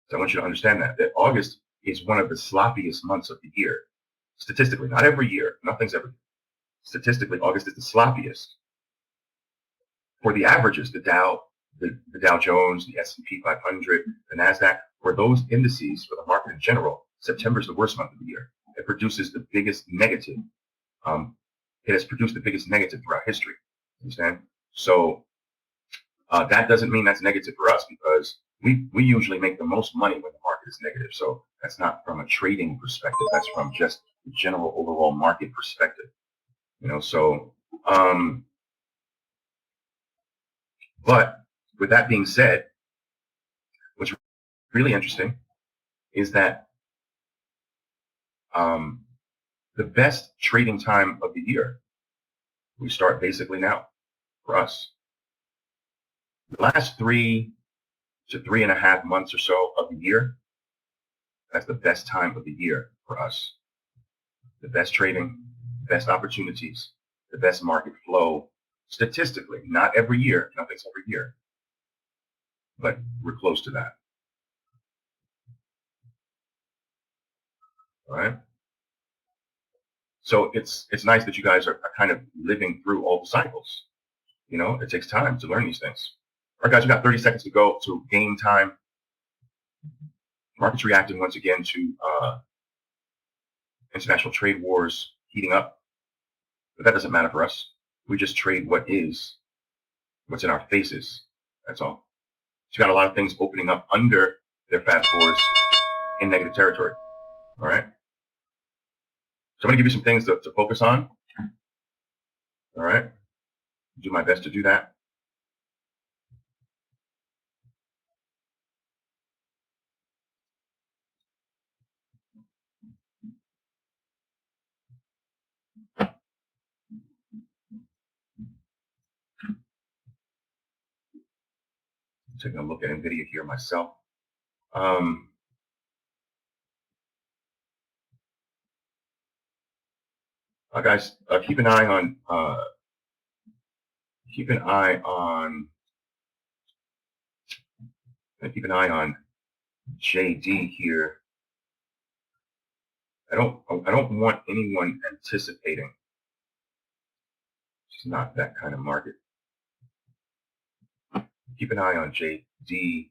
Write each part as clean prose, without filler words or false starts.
So I want you to understand that August is one of the sloppiest months of the year. Statistically, not every year. Nothing's ever. Statistically, August is the sloppiest. For the averages, the Dow Jones, the S&P 500, the NASDAQ, for those indices for the market in general, September is the worst month of the year. It produces the biggest negative. It has produced the biggest negative throughout history. Understand? So that doesn't mean that's negative for us, because we usually make the most money when the market is negative. So that's not from a trading perspective. That's from just the general overall market perspective. So but with that being said, what's really interesting is that the best trading time of the year, we start basically now for us. The last 3 to 3.5 months or so of the year, that's the best time of the year for us. The best trading, best opportunities, the best market flow, statistically, not every year, nothing's every year, but we're close to that. All right. So it's nice that you guys are kind of living through all the cycles. It takes time to learn these things. All right, guys, we got 30 seconds to go to game time. Markets reacting once again to international trade wars heating up. But that doesn't matter for us. We just trade what's in our faces. That's all. So you got a lot of things opening up under their fast fours in negative territory. All right. So I'm going to give you some things to focus on. All right. Do my best to do that. I'm taking a look at NVIDIA here myself. Guys, keep an eye on JD here. I don't want anyone anticipating. It's not that kind of market. Keep an eye on JD.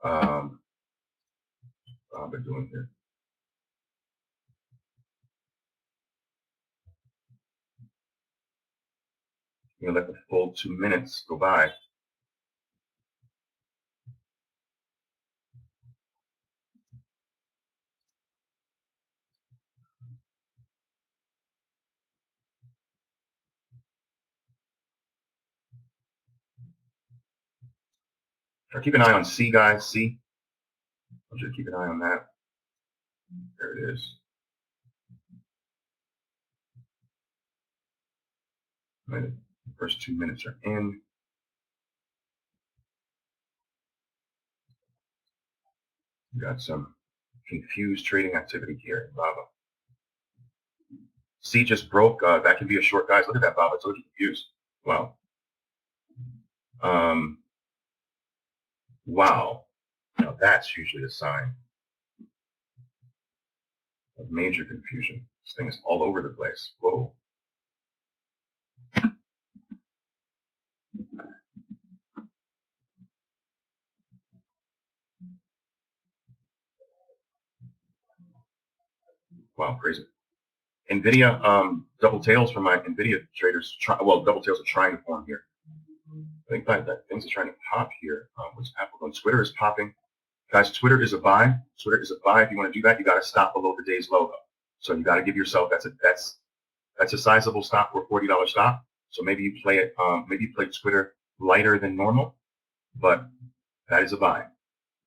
What I've been doing here. Let the full 2 minutes go by. Keep an eye on C, guys. C. I want you to keep an eye on that. There it is. The first 2 minutes are in. We got some confused trading activity here in Baba. C just broke. That can be a short, guys. Look at that, Baba. I told you confused. Wow. Wow. Now that's usually a sign of major confusion. This thing is all over the place. Whoa. Wow, crazy. NVIDIA, double tails for my NVIDIA traders. Double tails are trying to form here. I think that things are trying to pop here. What's happening? Twitter is popping. Guys, Twitter is a buy. Twitter is a buy. If you want to do that, you got to stop below the day's low, though. So you got to give yourself, that's a sizable stop for a $40 stop. So maybe you play it, maybe you play Twitter lighter than normal, but that is a buy.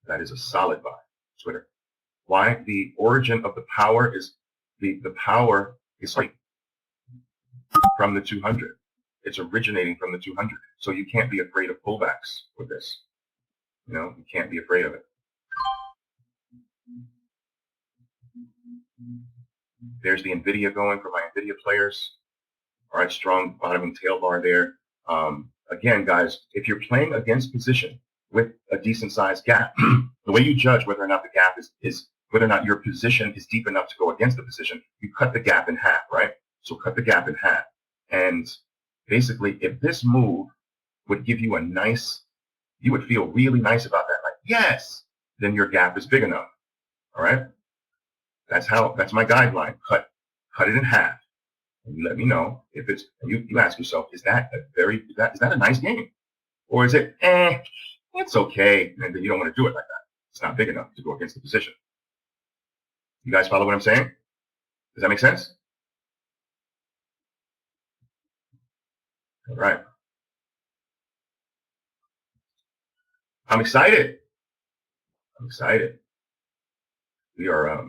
That is a solid buy, Twitter. Why? The origin of the power is the power is like from the 200. It's originating from the 200. So you can't be afraid of pullbacks with this. You can't be afraid of it. There's the NVIDIA going for my NVIDIA players. All right, strong bottoming tail bar there. Again, guys, if you're playing against position, with a decent sized gap. The way you judge whether or not the gap is whether or not your position is deep enough to go against the position, you cut the gap in half, right? So cut the gap in half. And basically, if this move would give you a nice, you would feel really nice about that. Like, yes, then your gap is big enough. All right. That's my guideline. Cut it in half. And you let me know if it's, you ask yourself, is that a nice game? Or is it, it's okay. And then you don't want to do it like that. It's not big enough to go against the position. You guys follow what I'm saying? Does that make sense? All right. I'm excited. I'm excited. We are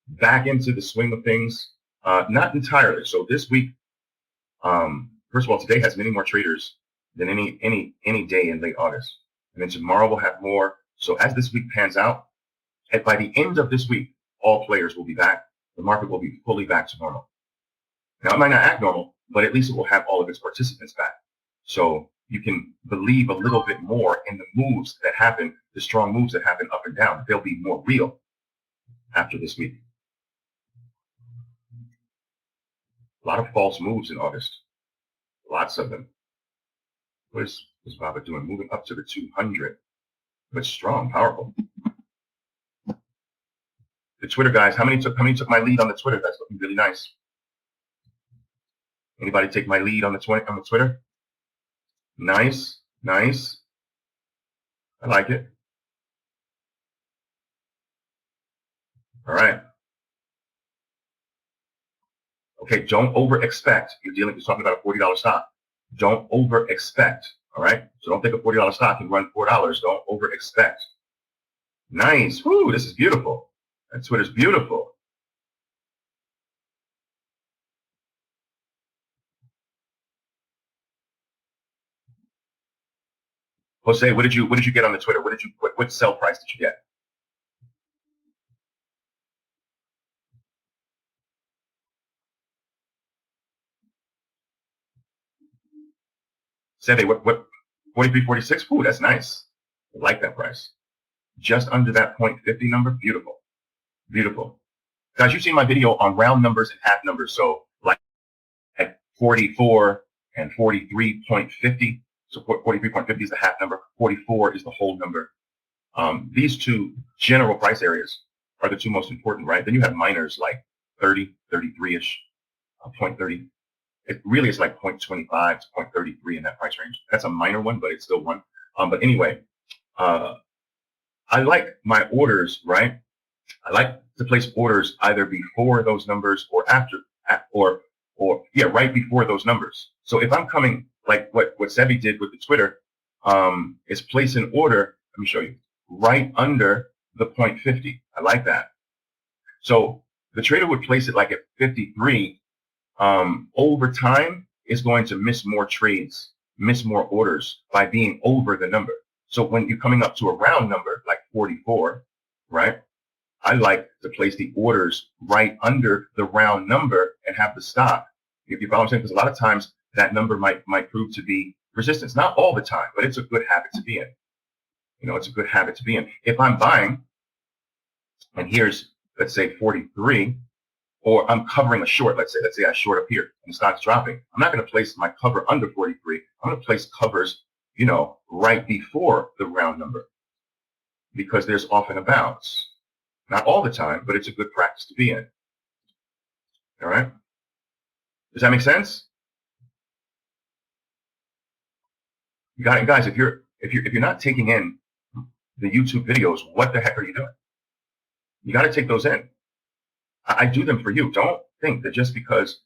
back into the swing of things. Not entirely. So this week, first of all, today has many more traders than any day in late August. And then tomorrow we'll have more. So as this week pans out, and by the end of this week, all players will be back. The market will be fully back to normal. Now, it might not act normal, but at least it will have all of its participants back. So you can believe a little bit more in the moves that happen, the strong moves that happen up and down. They'll be more real after this week. A lot of false moves in August. Lots of them. What is Baba doing? Moving up to the 200. But strong, powerful. The Twitter guys, how many took my lead on the Twitter? That's looking really nice. Anybody take my lead on the Twitter? Nice, nice. I like it. All right. Okay, don't over expect. You're talking about a $40 stock. Don't over expect. All right. So don't think a $40 stock can run $4. Don't over expect. Nice. Woo, this is beautiful. That Twitter's beautiful. Jose, what did you get on the Twitter? What sell price did you get? Seve, what 43.46? Ooh, that's nice. I like that price. Just under that 0.50 number. Beautiful. Beautiful. Guys, you've seen my video on round numbers and half numbers. So like at 44 and 43.50. So 43.50 is the half number. 44 is the whole number. These two general price areas are the two most important, right? Then you have minors like 30, 33-ish, 0.30. It really is like 0.25 to 0.33 in that price range. That's a minor one, but it's still one. But anyway, I like my orders, right? I like to place orders either before those numbers or after, or right before those numbers. So if I'm coming, like what Sebi did with the Twitter, is place an order, let me show you, right under the 0.50. I like that. So the trader would place it like at 53. Over time is going to miss more trades, miss more orders by being over the number. So when you're coming up to a round number like 44, right? I like to place the orders right under the round number and have the stop. If you follow what I'm saying, because a lot of times that number might prove to be resistance. Not all the time, but it's a good habit to be in. You know, it's a good habit to be in. If I'm buying, and here's, let's say 43, or I'm covering a short, let's say I short up here and the stock's dropping, I'm not going to place my cover under 43. I'm going to place covers, you know, right before the round number, because there's often a bounce. Not all the time, but it's a good practice to be in. All right. Does that make sense? You got it, guys. If you're not taking in the YouTube videos, what the heck are you doing? You got to take those in. I do them for you. Don't think that just because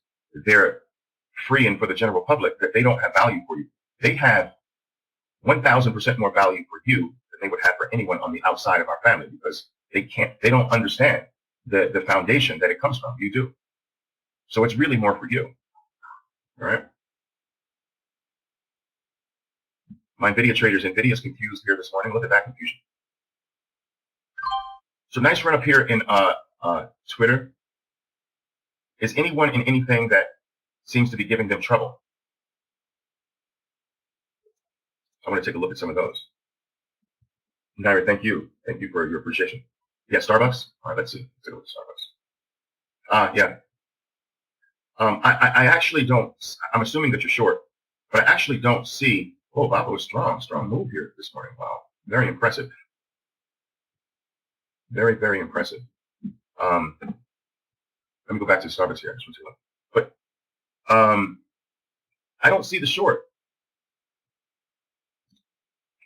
they're free and for the general public that they don't have value for you. They have 1,000% more value for you than they would have for anyone on the outside of our family, because they don't understand the foundation that it comes from. You do. So it's really more for you. All right. My NVIDIA traders, NVIDIA's confused here this morning. Look at that confusion. So nice run up here in Twitter. Is anyone in anything that seems to be giving them trouble? I want to take a look at some of those. Naira, thank you. Thank you for your appreciation. Yeah, Starbucks. All right, let's see. Let's go to Starbucks. Yeah. I actually don't. I'm assuming that you're short, but I actually don't see. Oh, Baba was strong move here this morning. Wow, very impressive. Very, very impressive. Let me go back to Starbucks here. But I don't see the short.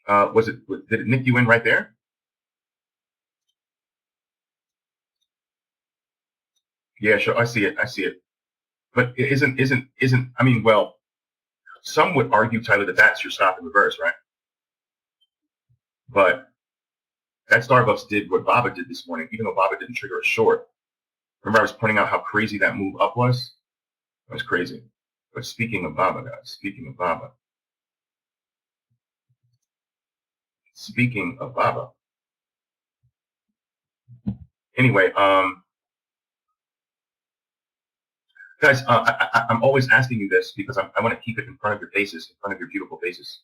Did it nick you in right there? Yeah, sure. I see it. I see it. But it isn't. I mean, well, some would argue, Tyler, that that's your stop in reverse, right? But that Starbucks did what Baba did this morning, even though Baba didn't trigger a short. Remember, I was pointing out how crazy that move up was. It was crazy. But speaking of Baba, guys, speaking of Baba. Anyway, guys, I'm always asking you this because I want to keep it in front of your faces, in front of your beautiful faces.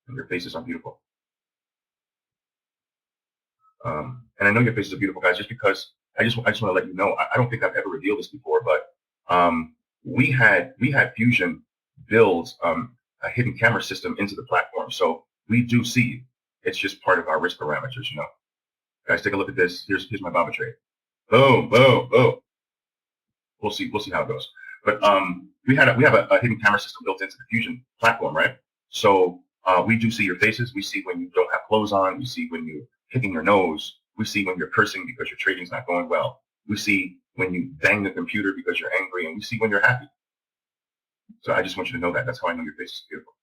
And your faces are beautiful. And I know your faces are beautiful, guys, just because I just want to let you know. I don't think I've ever revealed this before, but we had Fusion build a hidden camera system into the platform, so we do see you. It's just part of our risk parameters, you know. Guys, take a look at this. Here's my Baba trade. Boom, boom, boom. We'll see how it goes. But we have a hidden camera system built into the Fusion platform, right? So we do see your faces. We see when you don't have clothes on. We see when you're picking your nose. We see when you're cursing because your trading's not going well. We see when you bang the computer because you're angry, and we see when you're happy. So I just want you to know that. That's how I know your face is beautiful.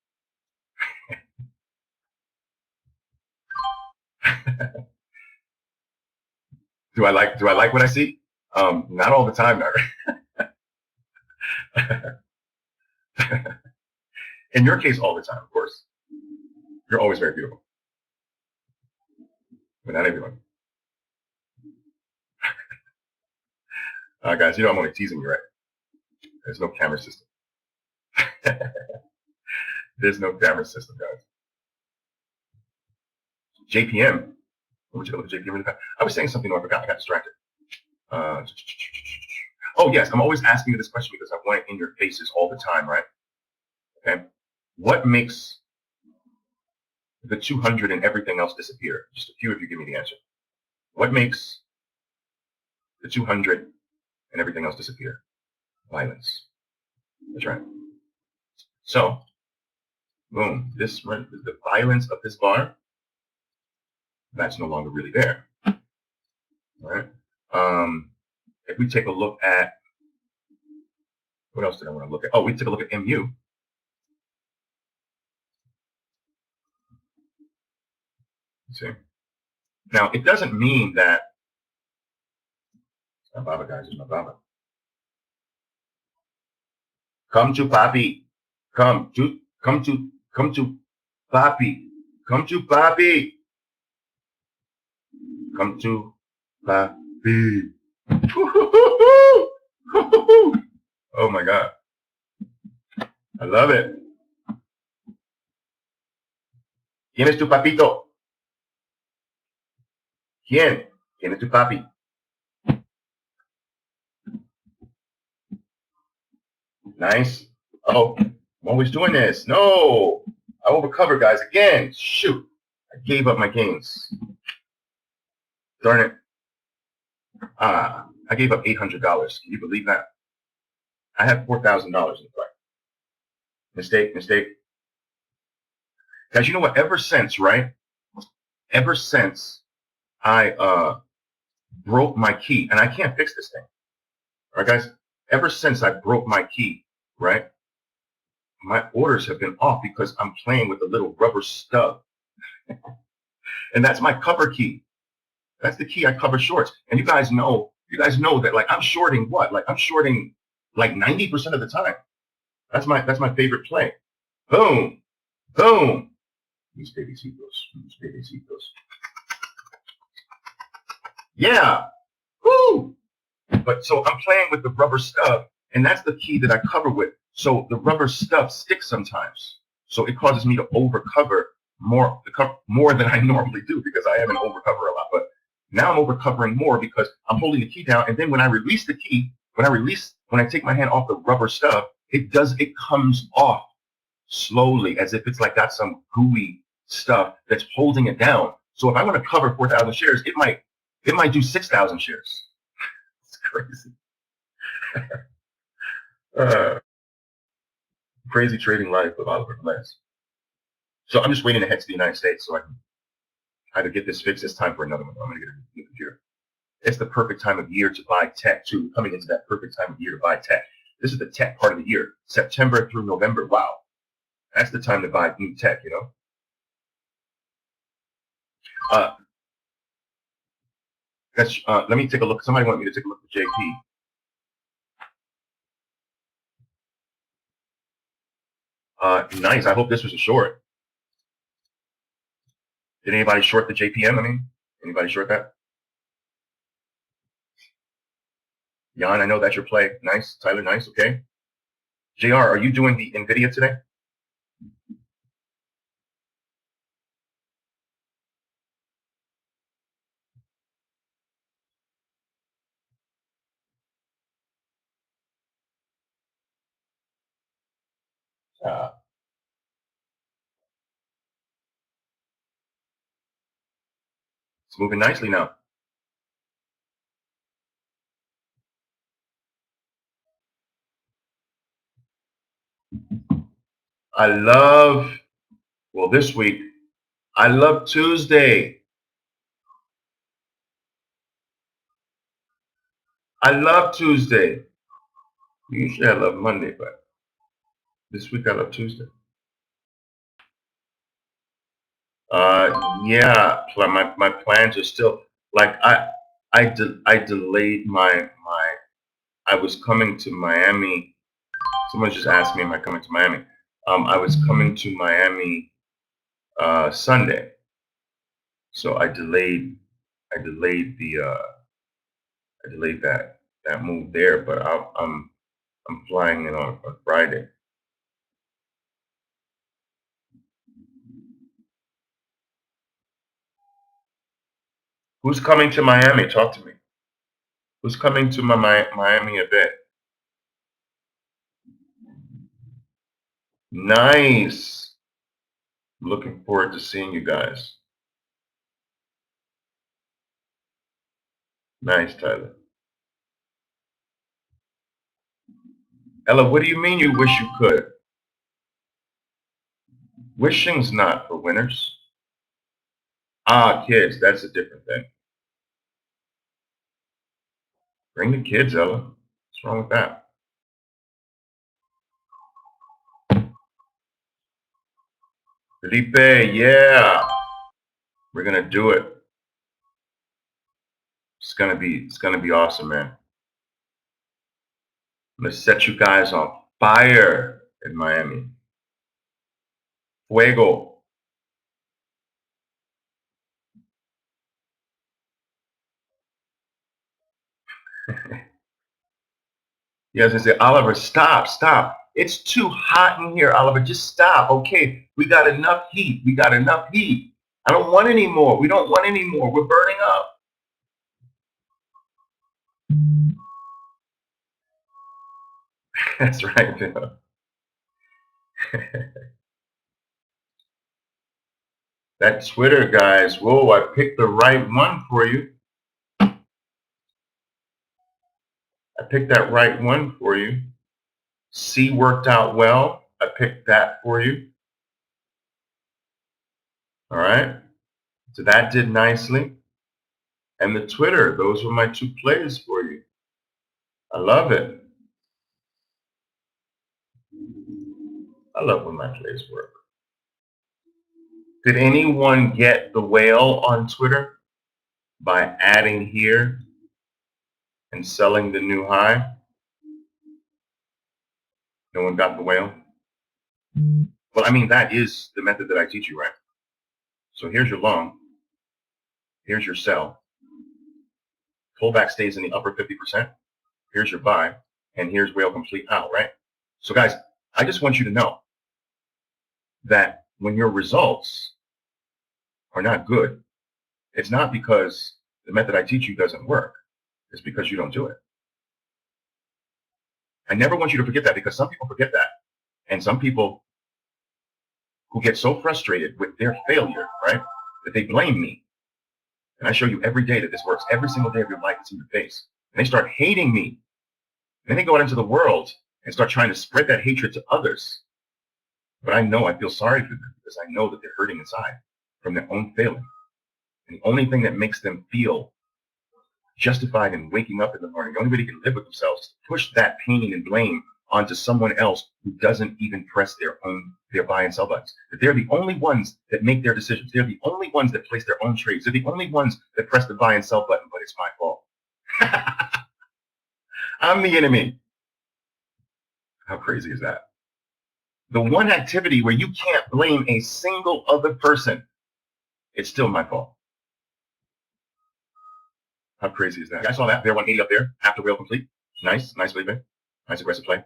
Do I like what I see? Not all the time, Nara. In your case, all the time, of course. You're always very beautiful, but not everyone. Guys, you know I'm only teasing you, right? There's no camera system. There's no camera system, guys. JPM. Would you look at JPM really fast? I was saying something, I forgot. I got distracted. Oh, yes. I'm always asking you this question because I want it in your faces all the time, right? Okay. What makes the 200 and everything else disappear? Just a few of you give me the answer. What makes the 200 and everything else disappear? Violence. That's right. So, boom. The violence of this bar, that's no longer really there. All right. If we take a look at, what else did I want to look at? Oh, we took a look at MU. See? Now, it doesn't mean that, it's my Baba, guys, it's my Baba. Come to Papi. Come to Papi. Come to Papi. Come to Papi. Oh my God. I love it. ¿Quién es tu papito? ¿Quién? ¿Quién es tu papi? Nice. Oh, I'm always doing this. No. I overcovered, guys, again. Shoot. I gave up my gains. Darn it. I gave up $800. Can you believe that? I have $4,000 in the play. Mistake. Guys, you know what? Ever since I broke my key, and I can't fix this thing. All right, guys? Ever since I broke my key, right? My orders have been off because I'm playing with a little rubber stub. And that's my cover key. That's the key I cover shorts. And you guys know that, like, I'm shorting what? Like, I'm shorting like 90% of the time. That's my favorite play. Boom. Boom. Mis bebecitos. Yeah. Woo. But so I'm playing with the rubber stub, and that's the key that I cover with. So the rubber stub sticks sometimes. So it causes me to overcover more than I normally do because I haven't overcover a lot. But now I'm overcovering more because I'm holding the key down, and then when I release the key, when I take my hand off the rubber stub, it comes off slowly as if it's like got some gooey stuff that's holding it down. So if I want to cover 4,000 shares, it might do 6,000 shares. It's crazy. uh, Crazy trading life of Oliver Glass. So I'm just waiting to head to the United States so I can either get this fixed. It's time for another one. I'm going to get a new computer. It's the perfect time of year to buy tech, too. Coming into that perfect time of year to buy tech. This is the tech part of the year, September through November. Wow. That's the time to buy new tech, you know? Uh, let me take a look. Somebody wanted me to take a look at JP. Nice. I hope this was a short. Did anybody short the JPM? I mean, anybody short that? Jan, I know that's your play. Nice. Tyler, nice. Okay. JR, are you doing the NVIDIA today? It's moving nicely now. This week, I love Tuesday. I love Tuesday. Usually I love Monday, but this week I love Tuesday. Yeah, my plans are still like I delayed I was coming to Miami. Someone just asked me, am I coming to Miami? I was coming to Miami Sunday, so I delayed that move there, but I'm flying in on Friday. Who's coming to Miami? Talk to me. Who's coming to my Miami event? Nice. I'm looking forward to seeing you guys. Nice, Tyler. Ella, what do you mean you wish you could? Wishing's not for winners. Ah, kids, that's a different thing. Bring the kids, Ella. What's wrong with that? Felipe, yeah. We're gonna do it. It's gonna be awesome, man. I'm gonna set you guys on fire in Miami. Fuego. Yes, I say, Oliver, stop. It's too hot in here, Oliver. Just stop. Okay, we got enough heat. I don't want any more. We don't want any more. We're burning up. That's right, Bill. That Twitter, guys. Whoa, I picked the right one for you. I picked that right one for you. C worked out well. I picked that for you. All right. So that did nicely. And the Twitter, those were my two plays for you. I love it. I love when my plays work. Did anyone get the whale on Twitter by adding here and selling the new high? No one got the whale? Well, I mean, that is the method that I teach you, right? So here's your long. Here's your sell. Pullback stays in the upper 50%. Here's your buy. And here's whale complete out, right? So guys, I just want you to know that when your results are not good, it's not because the method I teach you doesn't work. It's because you don't do it. I never want you to forget that, because some people forget that. And some people who get so frustrated with their failure, right, that they blame me. And I show you every day that this works. Every single day of your life, it's in your face. And they start hating me. Then they go out into the world and start trying to spread that hatred to others. But I know, I feel sorry for them, because I know that they're hurting inside from their own failing. And the only thing that makes them feel justified in waking up in the morning, the only way they can live with themselves, is to push that pain and blame onto someone else who doesn't even press their buy and sell buttons. That they're the only ones that make their decisions. They're the only ones that place their own trades. They're the only ones that press the buy and sell button, but it's my fault. I'm the enemy. How crazy is that? The one activity where you can't blame a single other person, it's still my fault. How crazy is that? I saw that bear 180 up there after whale complete. Nice play. Nice aggressive play.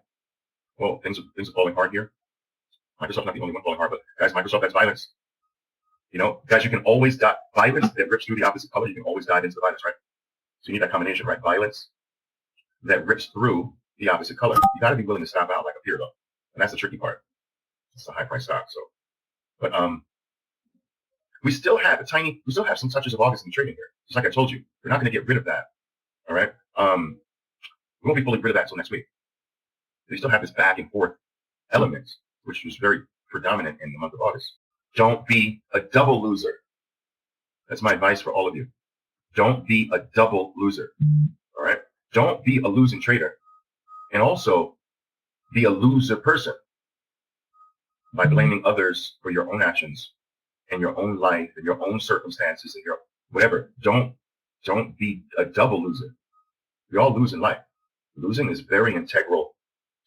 Well, things are falling hard here. Microsoft's not the only one falling hard, but guys, Microsoft, that's violence. You know, guys, you can always dot violence that rips through the opposite color. You can always dive into the violence, right? So you need that combination, right? Violence that rips through the opposite color. You got to be willing to stop out like a peer, though, and that's the tricky part. It's a high price stock, so. But we still have some touches of August in trading here. Just like I told you, we're not going to get rid of that. All right. We won't be fully rid of that until next week. We still have this back and forth element, which was very predominant in the month of August. Don't be a double loser. That's my advice for all of you. Don't be a double loser. All right. Don't be a losing trader, and also be a loser person by blaming others for your own actions and your own life and your own circumstances and your whatever. Don't be a double loser. We all lose in life. Losing is very integral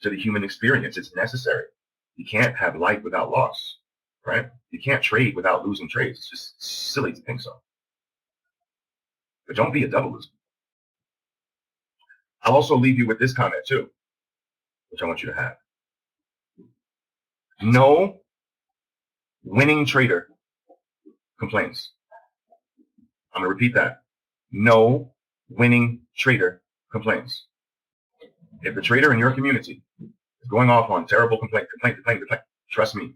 to the human experience. It's necessary. You can't have life without loss, right? You can't trade without losing trades. It's just silly to think so. But don't be a double loser. I'll also leave you with this comment too, which I want you to have. No winning trader complains. I'm going to repeat that. No winning trader complains. If the trader in your community is going off on terrible complaint, trust me,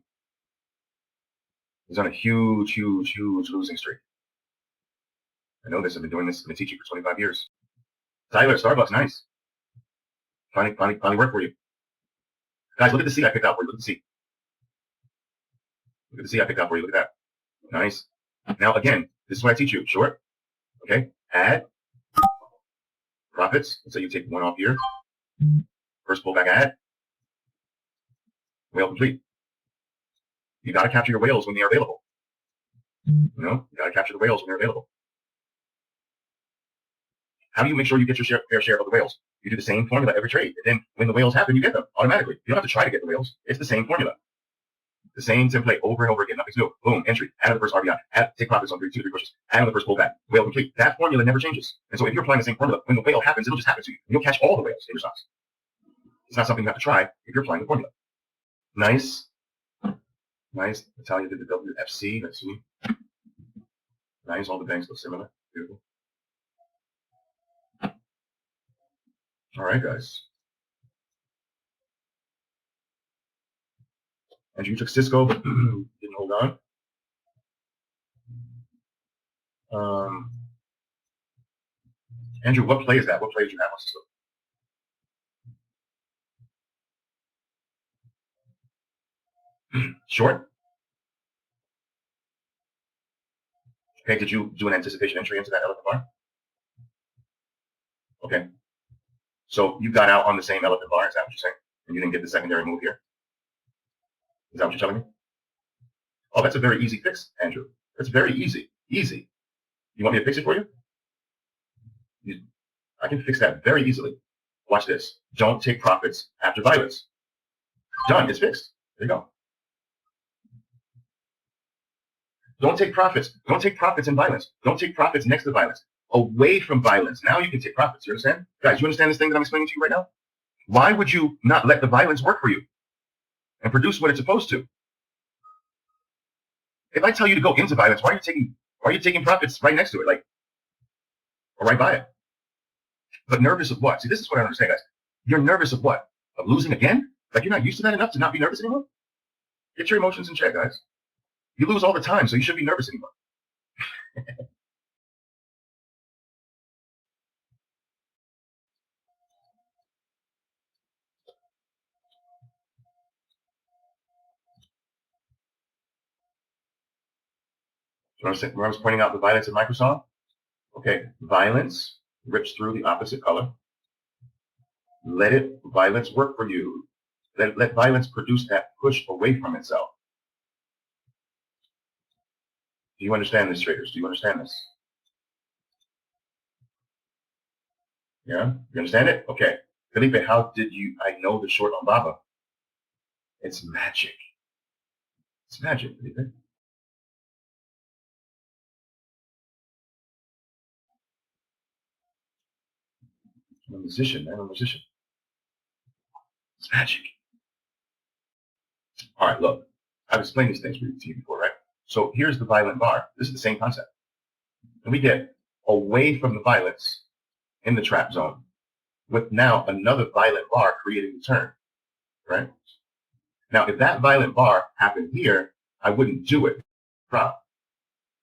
he's on a huge losing streak. I know this. I've been doing this. I've been teaching for 25 years. Tyler, Starbucks, nice. Finally work for you. Guys, look at the C I picked out for you. Look at the C. Look at the C I picked out for you. Look at that. Nice. Now, again, this is what I teach you. Short. Okay. Add. Profits. Let's say you take one off here. First pullback add. Whale complete. You got to capture your whales when they are available. You know, you got to capture the whales when they're available. How do you make sure you get your fair share of the whales? You do the same formula every trade. And then when the whales happen, you get them automatically. You don't have to try to get the whales. It's the same formula. The same template over and over again. Nothing's new. Boom, entry. Add on the first RBI. Take profits on 2 to 3 pushes. Add on the first pullback. Whale complete. That formula never changes. And so if you're applying the same formula, when the whale happens, it'll just happen to you. You'll catch all the whales in your stocks. It's not something you have to try if you're applying the formula. Nice. Nice. Natalia did the WFC. Let's see. Nice. All the banks look similar. Beautiful. All right, guys. And you took Cisco, but didn't hold on. Andrew, what play is that? What play did you have on Cisco? Short? Okay, did you do an anticipation entry into that elephant bar? Okay. So you got out on the same elephant bar, is that what you're saying? And you didn't get the secondary move here? Is that what you're telling me? Oh, that's a very easy fix, Andrew. That's very easy. Easy. You want me to fix it for you? I can fix that very easily. Watch this. Don't take profits after violence. Done. It's fixed. There you go. Don't take profits. Don't take profits in violence. Don't take profits next to violence. Away from violence. Now you can take profits. You understand? Guys, you understand this thing that I'm explaining to you right now? Why would you not let the violence work for you and produce what it's supposed to? If I tell you to go into violence, why are you taking profits right next to it, like, or right by it? But nervous of what? See, this is what I don't understand, guys. You're nervous of what? Of losing again? Like, you're not used to that enough to not be nervous anymore? Get your emotions in check, guys. You lose all the time, so you shouldn't be nervous anymore. Remember I was pointing out the violence in Microsoft? Okay, violence rips through the opposite color. Violence work for you. Let violence produce that push away from itself. Do you understand this, traders? Do you understand this? Yeah? You understand it? Okay. Felipe, how did I know the short on Baba? It's magic. It's magic, Felipe. I'm a musician, man. I'm a musician. It's magic. All right, look. I've explained these things to you before, right? So here's the violent bar. This is the same concept. And we get away from the violence in the trap zone with now another violent bar creating the turn, right? Now, if that violent bar happened here, I wouldn't do it. Prop.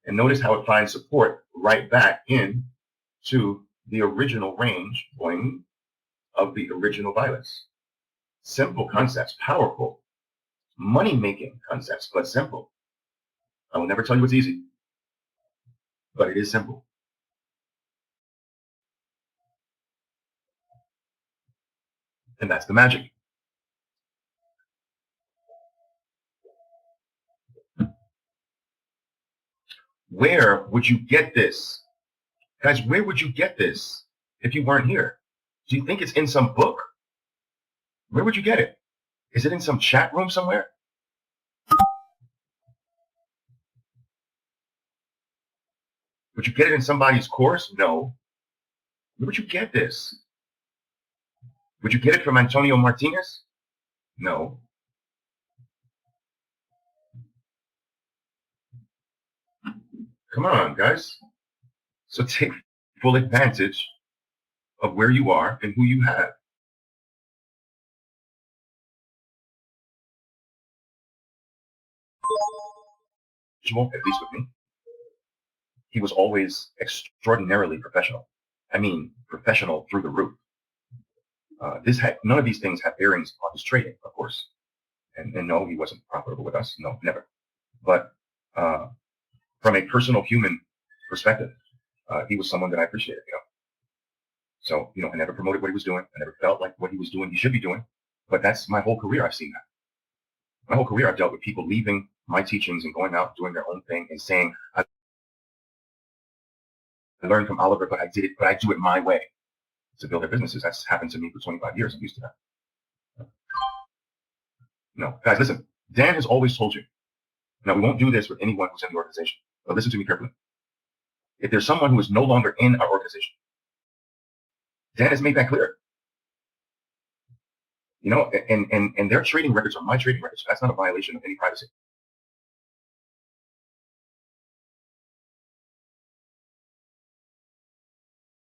And notice how it finds support right back in to the original range point of the original violence. Simple concepts, powerful, money-making concepts, but simple. I will never tell you it's easy, but it is simple. And that's the magic. Where would you get this? Guys, where would you get this if you weren't here? Do you think it's in some book? Where would you get it? Is it in some chat room somewhere? Would you get it in somebody's course? No. Where would you get this? Would you get it from Antonio Martinez? No. Come on, guys. So take full advantage of where you are and who you have. At least with me, he was always extraordinarily professional. I mean, professional through the roof. None of these things have bearings on his trading, of course. And no, he wasn't profitable with us. No, never. But from a personal human perspective, he was someone that I appreciated, So, I never promoted what he was doing. I never felt like what he was doing, he should be doing. But that's my whole career. I've seen that. My whole career, I've dealt with people leaving my teachings and going out doing their own thing and saying, I learned from Oliver, but I do it my way to build their businesses. That's happened to me for 25 years. I'm used to that. No, guys, listen. Dan has always told you. Now, we won't do this with anyone who's in the organization, but listen to me carefully. If there's someone who is no longer in our organization, Dan has made that clear. And their trading records are my trading records. That's not a violation of any privacy.